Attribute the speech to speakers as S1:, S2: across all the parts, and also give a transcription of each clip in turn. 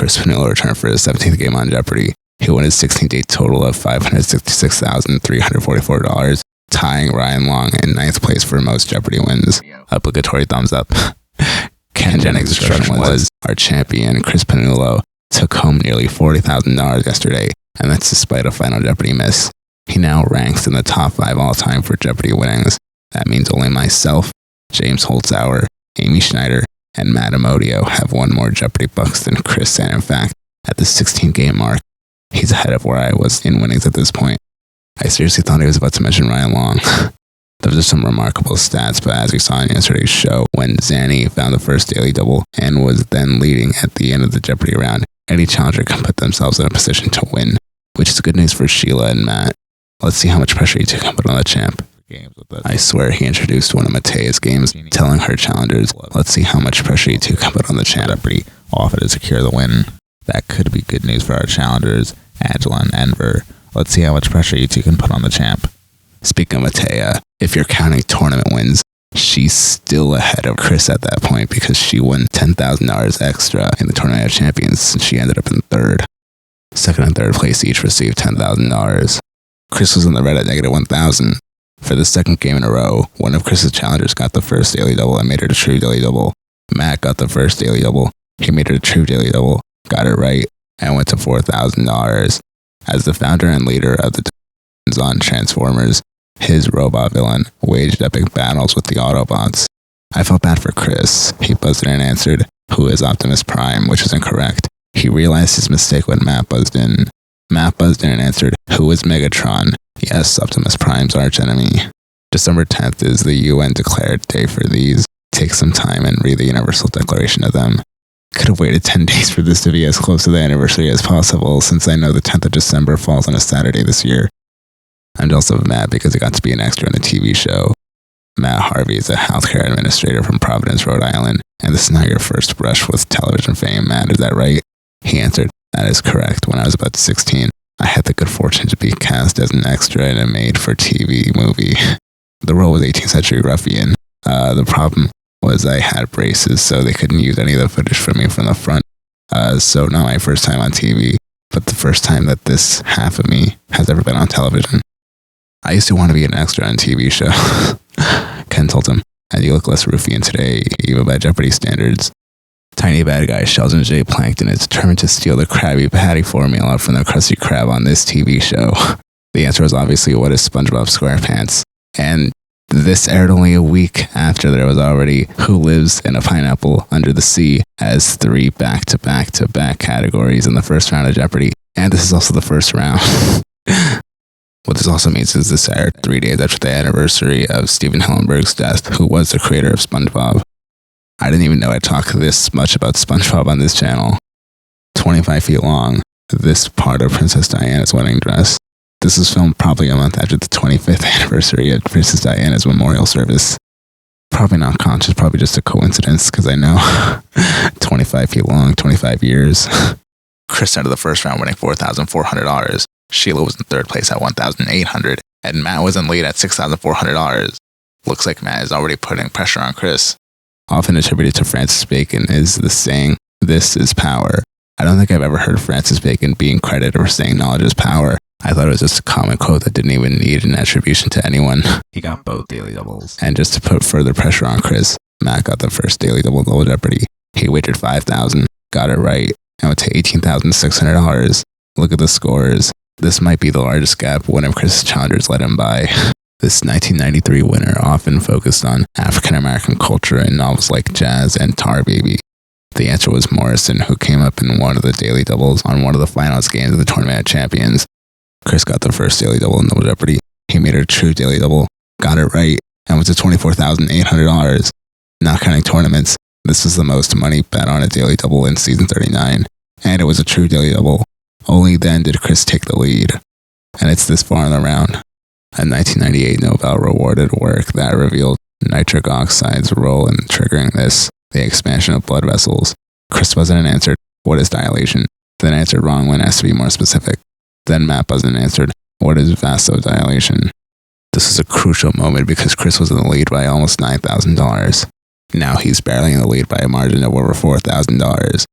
S1: Cris Pannullo returned for his 17th game on Jeopardy! He won his 16-day total of $566,344, tying Ryan Long in 9th place for most Jeopardy wins. Obligatory thumbs up. Ken Jennings' instruction was our champion, Cris Pannullo, took home nearly $40,000 yesterday, and that's despite a Final Jeopardy miss. He now ranks in the top 5 all-time for Jeopardy winnings. That means only myself, James Holzhauer, Amy Schneider, and Matt Amodio have won more Jeopardy bucks than Cris, and in fact, at the 16-game mark, he's ahead of where I was in winnings at this point. I seriously thought he was about to mention Ryan Long. Those are some remarkable stats, but as we saw in yesterday's show, when Zanny found the first daily double and was then leading at the end of the Jeopardy round, any challenger can put themselves in a position to win, which is good news for Sheila and Matt. Let's see how much pressure you two can put on the champ. I swear he introduced one of Mattea's games, telling her challengers, let's see how much pressure you two can put on the champ.
S2: Jeopardy offer to secure the win. That could be good news for our challengers, Angela and Enver. Let's see how much pressure you two can put on the champ.
S1: Speaking of Mattea, if you're counting tournament wins, she's still ahead of Cris at that point because she won $10,000 extra in the Tournament of Champions since she ended up in third. Second and third place each received $10,000. Cris was in the red at negative $1,000. For the second game in a row, one of Cris's challengers got the first daily double and made it a true daily double. Matt got the first daily double. He made it a true daily double, got it right, and went to $4,000. As the founder and leader of the on Transformers, his robot villain waged epic battles with the Autobots. I felt bad for Cris. He buzzed in and answered, "Who is Optimus Prime?" which is incorrect. He realized his mistake when Matt buzzed in. Matt buzzed in and answered, "Who is Megatron?" Yes, Optimus Prime's archenemy. December 10th is the UN declared day for these. Take some time and read the Universal Declaration of them. Could have waited 10 days for this to be as close to the anniversary as possible, since I know the 10th of December falls on a Saturday this year. I'm also mad because I got to be an extra in a TV show. Matt Harvey is a healthcare administrator from Providence, Rhode Island, and this is not your first brush with television fame, Matt, is that right? He answered, "That is correct. When I was about 16, I had the good fortune to be cast as an extra in a made-for-TV movie. The role was 18th century ruffian. The problem was I had braces, so they couldn't use any of the footage from me from the front. So not my first time on TV, but the first time that this half of me has ever been on television. I used to want to be an extra on a TV show." Ken told him, "And you look less ruffian today, even by Jeopardy standards." Tiny bad guy Sheldon J. Plankton is determined to steal the Krabby Patty formula from the Krusty Krab on this TV show. The answer was obviously, what is SpongeBob SquarePants? And this aired only a week after there was already Who Lives in a Pineapple Under the Sea as 3 back-to-back-to-back categories in the first round of Jeopardy. And this is also the first round. What this also means is this aired 3 days after the anniversary of Steven Hillenburg's death, who was the creator of SpongeBob. I didn't even know I talked this much about SpongeBob on this channel. 25 feet long, this part of Princess Diana's wedding dress. This was filmed probably a month after the 25th anniversary of Princess Diana's memorial service. Probably not conscious, probably just a coincidence, because I know 25 feet long, 25 years. Cris entered the first round winning $4,400. Sheila was in third place at $1,800, and Matt was in lead at $6,400. Looks like Matt is already putting pressure on Cris. Often attributed to Francis Bacon is the saying, "This is power." I don't think I've ever heard Francis Bacon being credited for saying knowledge is power. I thought it was just a common quote that didn't even need an attribution to anyone.
S2: He got both daily doubles.
S1: And just to put further pressure on Cris, Matt got the first daily double in Jeopardy. He wagered $5,000, got it right, and went to $18,600. Look at the scores. This might be the largest gap one of Cris's challengers let him by. This 1993 winner often focused on African-American culture in novels like Jazz and Tar Baby. The answer was Morrison, who came up in one of the daily doubles on one of the finals games of the Tournament of Champions. Cris got the first daily double in Double Jeopardy. He made it a true daily double, got it right, and went to $24,800. Not counting tournaments, this was the most money bet on a daily double in season 39, and it was a true daily double. Only then did Cris take the lead. And it's this far in the round. A 1998 Nobel rewarded work that revealed nitric oxide's role in triggering this, the expansion of blood vessels. Cris buzzed in and answered, "What is dilation?" Then answered wrong when asked to be more specific. Then Matt buzzed in and answered, "What is vasodilation?" This is a crucial moment because Cris was in the lead by almost $9,000. Now he's barely in the lead by a margin of over $4,000.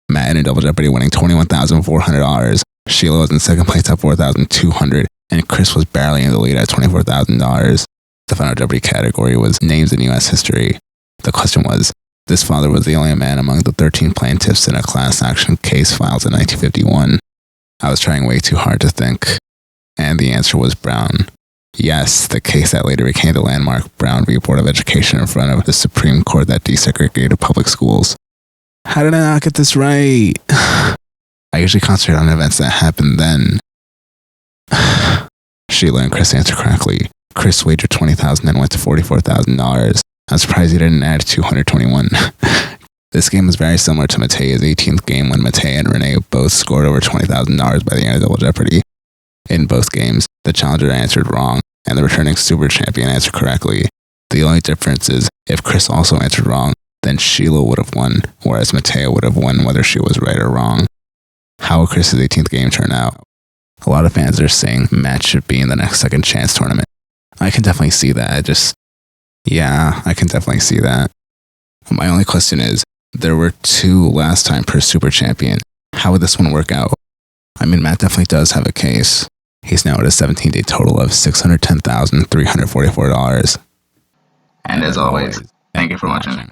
S1: Matt in Double Jeopardy winning $21,400. Sheila was in second place at $4,200, and Cris was barely in the lead at $24,000. The final Jeopardy category was names in U.S. history. The question was, this father was the only man among the 13 plaintiffs in a class action case filed in 1951. I was trying way too hard to think, and the answer was Brown. Yes, the case that later became the landmark Brown v. Board of Education in front of the Supreme Court that desegregated public schools. How did I not get this right? I usually concentrate on events that happened then. Sheila and Cris answered correctly. Cris wagered $20,000 and went to $44,000. I'm surprised he didn't add $221. This game was very similar to Mattea's 18th game when Mattea and Renee both scored over $20,000 by the end of Double Jeopardy. In both games, the challenger answered wrong, and the returning super champion answered correctly. The only difference is, if Cris also answered wrong, then Sheila would have won, whereas Mattea would have won whether she was right or wrong. How will Chris's 18th game turn out? A lot of fans are saying Matt should be in the next Second Chance tournament. I can definitely see that. I can definitely see that. My only question is, there were 2 last time per super champion. How would this one work out? I mean, Matt definitely does have a case. He's now at a 17-day total of $610,344. And as always, thank you for watching.